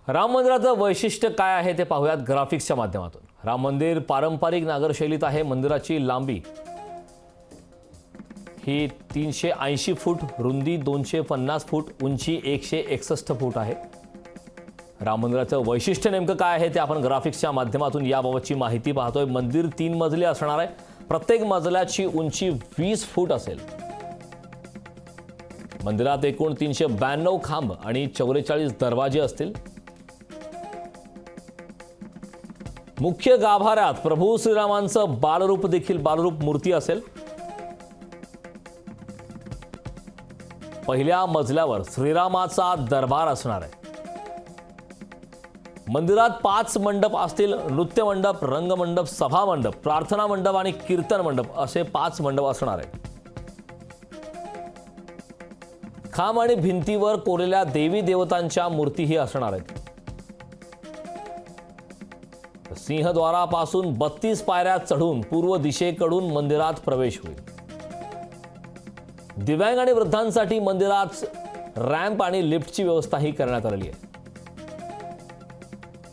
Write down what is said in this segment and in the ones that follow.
राम मंदिराचं वैशिष्ट्य काय आहे ते पाहूयात ग्राफिक्सच्या माध्यमातून। राम मंदिर पारंपरिक नागरशैलीत आहे। मंदिराची लांबी ही 380 फूट, रुंदी 250 फूट, उंची 161 फूट आहे। राम मंदिराचं वैशिष्ट्य नेमकं काय आहे ते आपण ग्राफिक्सच्या माध्यमातून याबाबतची माहिती पाहतोय। मंदिर 3 मजली असणार आहे। प्रत्येक मजल्याची उंची 20 फूट असेल। मंदिरात एकूण 392 खांब आणि 44 दरवाजे असतील। मुख्य गाभाऱ्यात प्रभू श्रीरामांचं बालरूप मूर्ती असेल। पहिल्या मजल्यावर श्रीरामाचा दरबार असणार आहे। मंदिरात 5 मंडप असतील। नृत्य मंडप, रंगमंडप, सभा मंडप, प्रार्थना मंडप आणि कीर्तन मंडप असे 5 मंडप असणार आहेत। खांब आणि भिंतीवर कोरलेल्या देवी देवतांच्या मूर्तीही असणार आहेत। सिंहद्वारापासून 32 पायऱ्या चढून पूर्व दिशेकडून मंदिरात प्रवेश होईल। दिव्यांग आणि वृद्धांसाठी मंदिरात रॅम्प आणि लिफ्टची व्यवस्थाही करण्यात आलेली आहे।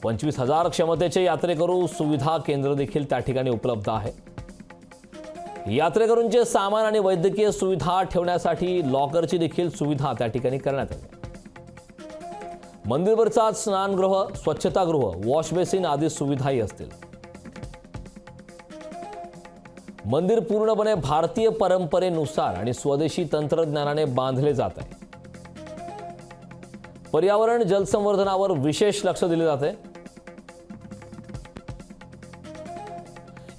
25,000 क्षमतेचे यात्रेकरू सुविधा केंद्र देखील त्या ठिकाणी उपलब्ध आहे। यात्रेकरूंचे सामान आणि वैद्यकीय सुविधा ठेवण्यासाठी लॉकरची देखील सुविधा त्या ठिकाणी करण्यात आली आहे। मंदिरवरचा स्नानगृह, स्वच्छतागृह, वॉश बेसिन आदी सुविधाही असतील। मंदिर पूर्णपणे भारतीय परंपरेनुसार आणि स्वदेशी तंत्रज्ञानाने बांधले जात आहे। पर्यावरण जलसंवर्धनावर विशेष लक्ष दिले जाते।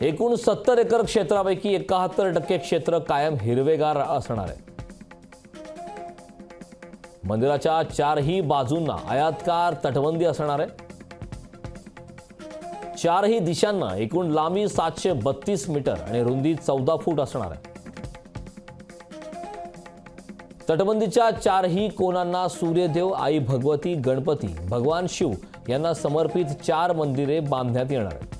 एकूण 70 एकर क्षेत्रापैकी 71% क्षेत्र कायम हिरवेगार असणार आहे। मंदिराच्या 4ही बाजूंना आयताकार तटबंदी असणार आहे। 4ही दिशांना एकूण लांबी 732 मीटर आणि रुंदी 14 फूट असणार आहे। तटबंदीच्या 4ही कोनांना सूर्यदेव, आई भगवती, गणपती, भगवान शिव यांना समर्पित 4 मंदिरे बांधण्यात येणार आहेत।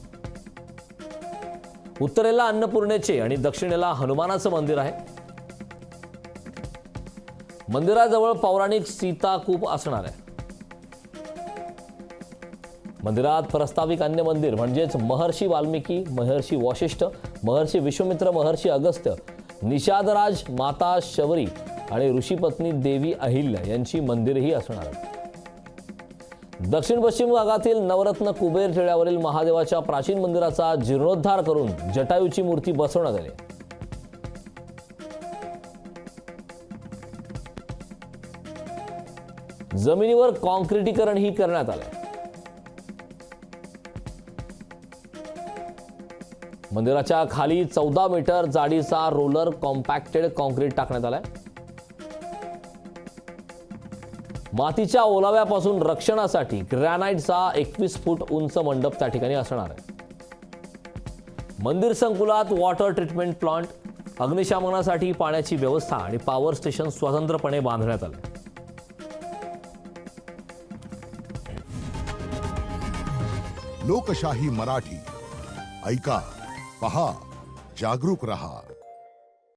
उत्तरेला अन्नपूर्णेचे आणि दक्षिणेला हनुमानाचं मंदिर आहे। मंदिराजवळ पौराणिक सीताकूप असणार आहे। मंदिरात प्रस्ताविक अन्य मंदिर म्हणजेच महर्षी वाल्मिकी, महर्षी वशिष्ठ, महर्षी विश्वामित्र, महर्षी अगस्त्य, निषादराज, माता शबरी आणि ऋषीपत्नी देवी अहिल्या यांची मंदिरेही असणार आहेत। दक्षिण पश्चिम भागातील नवरत्न कुबेर टेकड्यावरील महादेवाच्या प्राचीन मंदिराचा जीर्णोद्धार करून जटायूची मूर्ती बसवण्यात आली। जमिनीवर कॉन्क्रिटीकरणही करण्यात आले। मंदिराच्या खाली 14 मीटर जाडीचा रोलर कॉम्पॅक्टेड कॉन्क्रीट टाकण्यात आलाय। मातीच्या ओलाव्यापासून रक्षणासाठी ग्रॅनाइटचा 21 फूट उंच मंडप त्या ठिकाणी असणार आहे। मंदिर संकुलात वॉटर ट्रीटमेंट प्लांट, अग्निशमनासाठी पाण्याची व्यवस्था आणि पॉवर स्टेशन स्वतंत्रपणे बांधण्यात आले। लोकशाही मराठी ऐका, पहा, जागरूक रहा।